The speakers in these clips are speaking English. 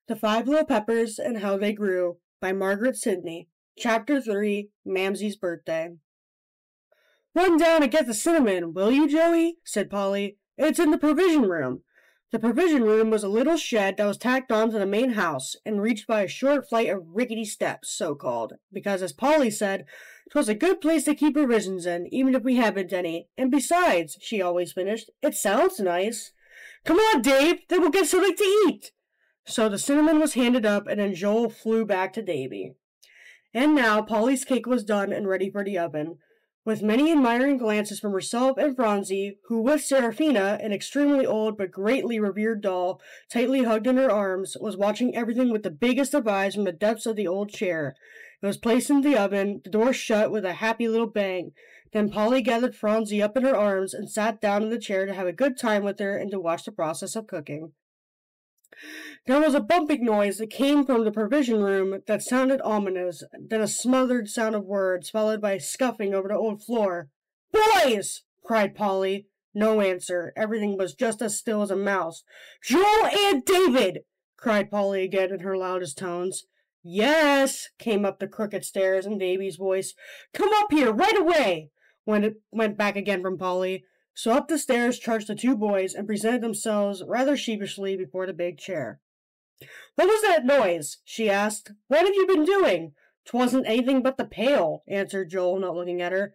The Five Little Peppers and How They Grew by Margaret Sidney. Chapter 3, Mamsie's Birthday. Run down and get the cinnamon, will you, Joey? Said Polly. It's in the provision room. The provision room was a little shed that was tacked on to the main house and reached by a short flight of rickety steps, so-called, because, as Polly said, 'twas a good place to keep provisions in, even if we haven't any. And besides, she always finished, it sounds nice. Come on, Dave, then we'll get something to eat. So the cinnamon was handed up, and then Joel flew back to Davy. And now Polly's cake was done and ready for the oven. With many admiring glances from herself and Phronsie, who with Seraphina, an extremely old but greatly revered doll, tightly hugged in her arms, was watching everything with the biggest of eyes from the depths of the old chair. It was placed in the oven, the door shut with a happy little bang. Then Polly gathered Phronsie up in her arms and sat down in the chair to have a good time with her and to watch the process of cooking. There was a bumping noise that came from the provision room that sounded ominous, then a smothered sound of words, followed by a scuffing over the old floor. "Boys!" cried Polly. No answer. Everything was just as still as a mouse. "Joel and David!" cried Polly again in her loudest tones. "Yes," came up the crooked stairs in Davy's voice. "Come up here, right away!" When it went back again from Polly. So up the stairs charged the two boys and presented themselves rather sheepishly before the big chair. "What was that noise?" she asked. "What have you been doing?" "'Twasn't anything but the pail," answered Joel, not looking at her.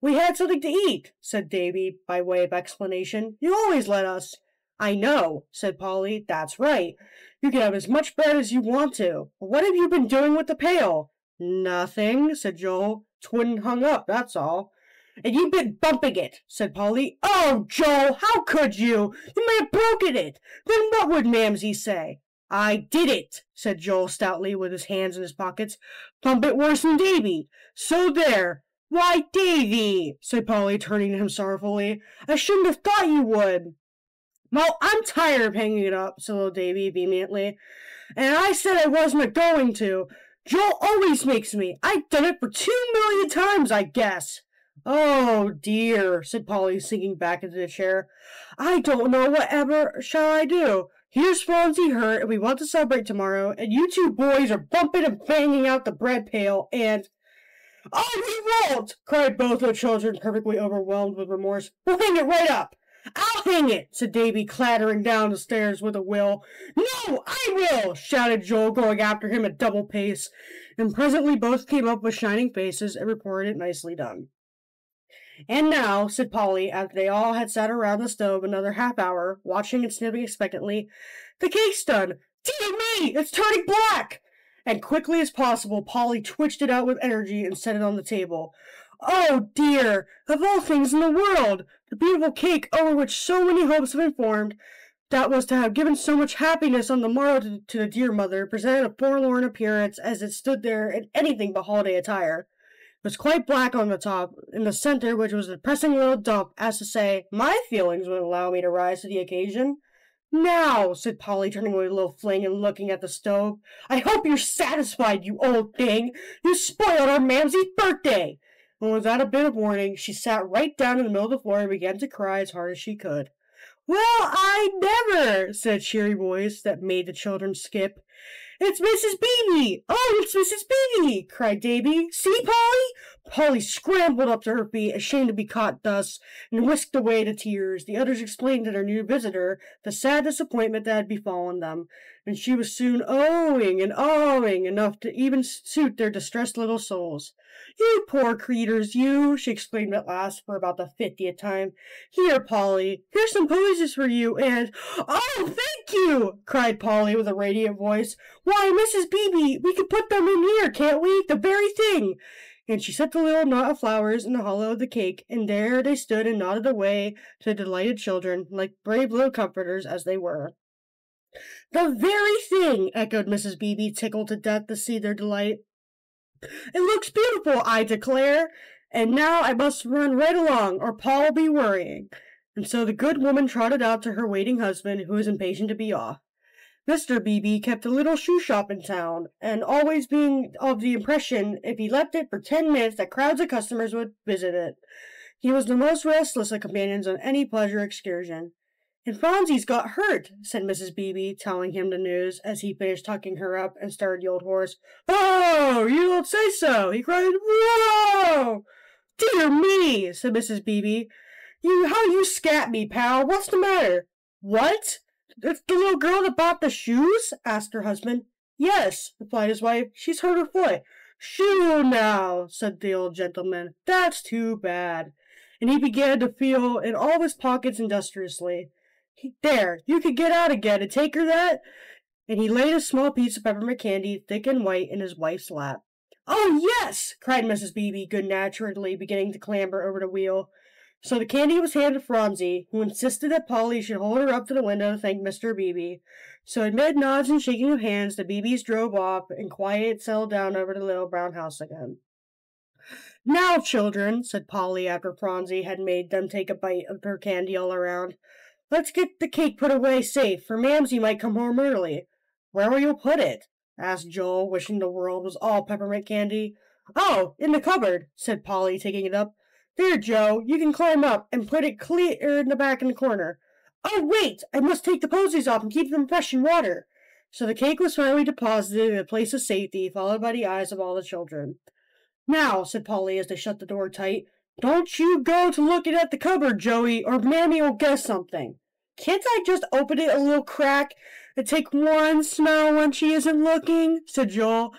"We had something to eat," said Davy, by way of explanation. "You always let us." "I know," said Polly. "That's right. You can have as much bread as you want to. What have you been doing with the pail?" "Nothing," said Joel. "'Twouldn't hung up, that's all." "And you've been bumping it," said Polly. "Oh, Joel, how could you? You may have broken it. Then what would Mamsie say?" "I did it," said Joel stoutly, with his hands in his pockets. "Bump it worse than Davy. So there." "Why, Davy," said Polly, turning to him sorrowfully, "I shouldn't have thought you would." "Well, I'm tired of hanging it up," said little Davy vehemently. "And I said I wasn't going to. Joel always makes me. I've done it for 2,000,000 times, I guess." "Oh, dear," said Polly, sinking back into the chair. "I don't know whatever shall I do. Here's Phronsie hurt, and we want to celebrate tomorrow, and you two boys are bumping and banging out the bread pail, and—" "Oh, we won't!" cried both the children, perfectly overwhelmed with remorse. "We'll hang it right up." "I'll hang it," said Davy, clattering down the stairs with a will. "No, I will!" shouted Joel, going after him at double pace, and presently both came up with shining faces and reported it nicely done. "And now," said Polly, after they all had sat around the stove another half-hour, watching and sniffing expectantly, "the cake's done. Dear me, it's turning black!" And quickly as possible, Polly twitched it out with energy and set it on the table. "Oh, dear! Of all things in the world! The beautiful cake over which so many hopes have been formed, that was to have given so much happiness on the morrow to the dear mother, presented a forlorn appearance as it stood there in anything but holiday attire. It was quite black on the top, in the center, which was a depressing little dump, as to say, my feelings would allow me to rise to the occasion." "Now," said Polly, turning away with a little fling and looking at the stove, "I hope you're satisfied, you old thing! You spoiled our Mamsie's birthday!" And without a bit of warning, she sat right down in the middle of the floor and began to cry as hard as she could. "Well, I never!" said a cheery voice that made the children skip. "It's Mrs. Beebe! Oh, it's Mrs. Beebe!" cried Davy. "See, Polly?" Polly scrambled up to her feet, ashamed to be caught thus, and whisked away the tears. The others explained to their new visitor the sad disappointment that had befallen them, and she was soon ohing and awing enough to even suit their distressed little souls. "You poor creeters, you!" she exclaimed at last, for about the 50th time. "Here, Polly, here's some posies for you, and—" "Oh, thank you!" cried Polly with a radiant voice. "Why, Mrs. Beebe, we can put them in here, can't we? The very thing!" And she set the little knot of flowers in the hollow of the cake, and there they stood and nodded away to the delighted children, like brave little comforters as they were. "The very thing!" echoed Mrs. Beebe, tickled to death to see their delight. "It looks beautiful, I declare. And now I must run right along, or Paul will be worrying." And so the good woman trotted out to her waiting husband, who was impatient to be off. Mr. Beebe kept a little shoe shop in town, and always being of the impression, if he left it for 10 minutes, that crowds of customers would visit it. He was the most restless of companions on any pleasure excursion. And Phronsie's got hurt, said Mrs. Beebe, telling him the news as he finished tucking her up and started the old horse. Oh, you don't say so, he cried. Whoa! Dear me, said Mrs. Beebe. How you scat me, pal? What's the matter? What? It's the little girl that bought the shoes? Asked her husband. Yes, replied his wife. She's hurt her foot. Shoo now, said the old gentleman. That's too bad. And he began to feel in all his pockets industriously. There, you could get out again and take her that. And he laid a small piece of peppermint candy, thick and white, in his wife's lap. Oh, yes, cried Mrs. Beebe, good-naturedly beginning to clamber over the wheel. So the candy was handed to Phronsie, who insisted that Polly should hold her up to the window to thank Mr. Beebe. So amid nods and shaking of hands, the Beebes drove off, and quiet settled down over the little brown house again. Now, children, said Polly after Phronsie had made them take a bite of her candy all around, let's get the cake put away safe, for Mamsie might come home early. Where will you put it? Asked Joel, wishing the world was all peppermint candy. Oh, in the cupboard, said Polly, taking it up. There, Joe, you can climb up and put it clear in the back in the corner. Oh, wait! I must take the posies off and keep them fresh in water. So the cake was finally deposited in a place of safety, followed by the eyes of all the children. Now, said Polly as they shut the door tight, don't you go to looking at the cupboard, Joey, or Mammy will guess something. Can't I just open it a little crack and take one smell when she isn't looking? Said Joel.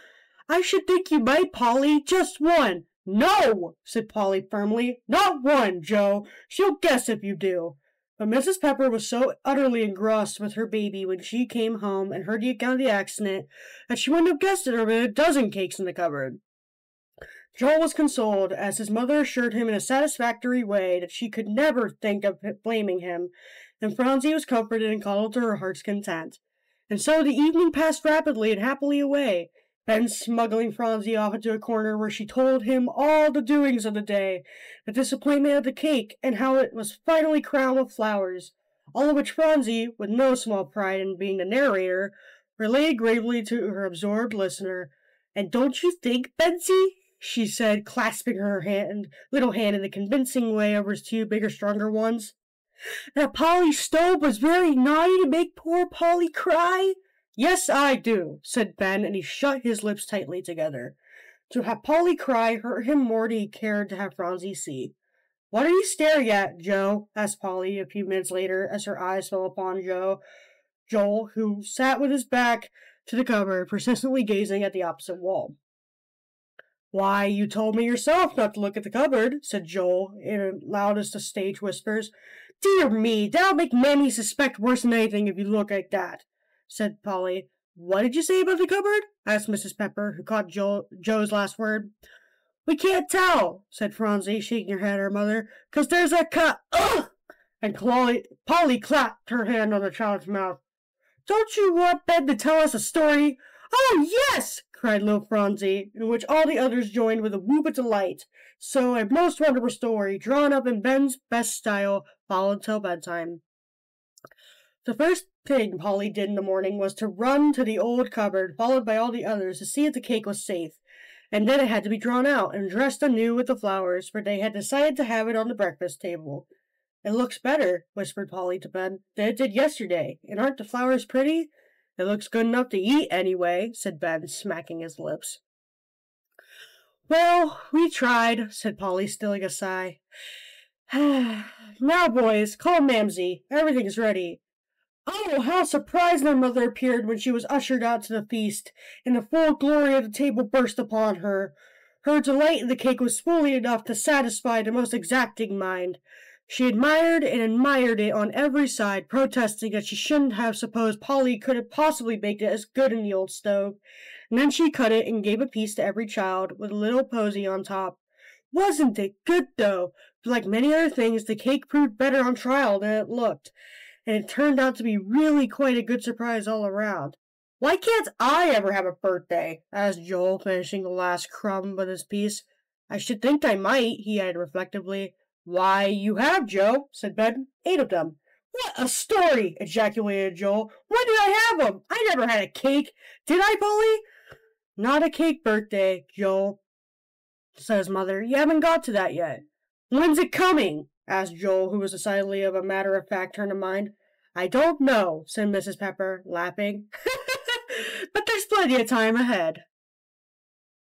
I should think you might, Polly, just one. No, said Polly firmly. Not one, Joe. She'll guess if you do. But Mrs. Pepper was so utterly engrossed with her baby when she came home and heard the account of the accident that she wouldn't have guessed it over a dozen cakes in the cupboard. Joel was consoled, as his mother assured him in a satisfactory way that she could never think of blaming him, and Phronsie was comforted and cuddled to her heart's content. And so the evening passed rapidly and happily away, Ben smuggling Phronsie off into a corner where she told him all the doings of the day, the disappointment of the cake, and how it was finally crowned with flowers, all of which Phronsie, with no small pride in being the narrator, related gravely to her absorbed listener. And don't you think, Betsy, she said, clasping her little hand in a convincing way over his two bigger, stronger ones, that Polly Stowe was very naughty to make poor Polly cry? Yes, I do, said Ben, and he shut his lips tightly together. To have Polly cry hurt him more than he cared to have Phronsie see. What are you staring at, Joe? Asked Polly a few minutes later, as her eyes fell upon Joel, who sat with his back to the cupboard, persistently gazing at the opposite wall. Why, you told me yourself not to look at the cupboard, said Joel, in loudest of stage whispers. Dear me, that'll make Mammy suspect worse than anything if you look like that, said Polly. What did you say about the cupboard? Asked Mrs. Pepper, who caught Joe's last word. We can't tell, said Phronsie, shaking her head at her mother, 'cause there's a ugh! And Polly clapped her hand on the child's mouth. Don't you want Ben to tell us a story? Oh, yes, cried little Phronsie, in which all the others joined with a whoop of delight. So a most wonderful story, drawn up in Ben's best style, followed till bedtime. The first thing Polly did in the morning was to run to the old cupboard, followed by all the others, to see if the cake was safe. And then it had to be drawn out and dressed anew with the flowers, for they had decided to have it on the breakfast table. It looks better, whispered Polly to Ben, than it did yesterday. And aren't the flowers pretty? It looks good enough to eat, anyway, said Ben, smacking his lips. Well, we tried, said Polly, stealing a sigh. Now, boys, call Mamsie. Everything's ready. Oh, how surprised their mother appeared when she was ushered out to the feast, and the full glory of the table burst upon her. Her delight in the cake was fully enough to satisfy the most exacting mind. She admired and admired it on every side, protesting that she shouldn't have supposed Polly could have possibly baked it as good in the old stove. And then she cut it and gave a piece to every child, with a little posy on top. Wasn't it good, though? For like many other things, the cake proved better on trial than it looked, and it turned out to be really quite a good surprise all around. Why can't I ever have a birthday? Asked Joel, finishing the last crumb with his piece. I should think I might, he added reflectively. Why, you have, Joe, said Ben. 8 of them. What a story, ejaculated Joel. When did I have them? I never had a cake. Did I, Polly? Not a cake birthday, Joel, said his mother. You haven't got to that yet. When's it coming? Asked Joel, who was decidedly of a matter-of-fact turn of mind. I don't know, said Mrs. Pepper, laughing. But there's plenty of time ahead.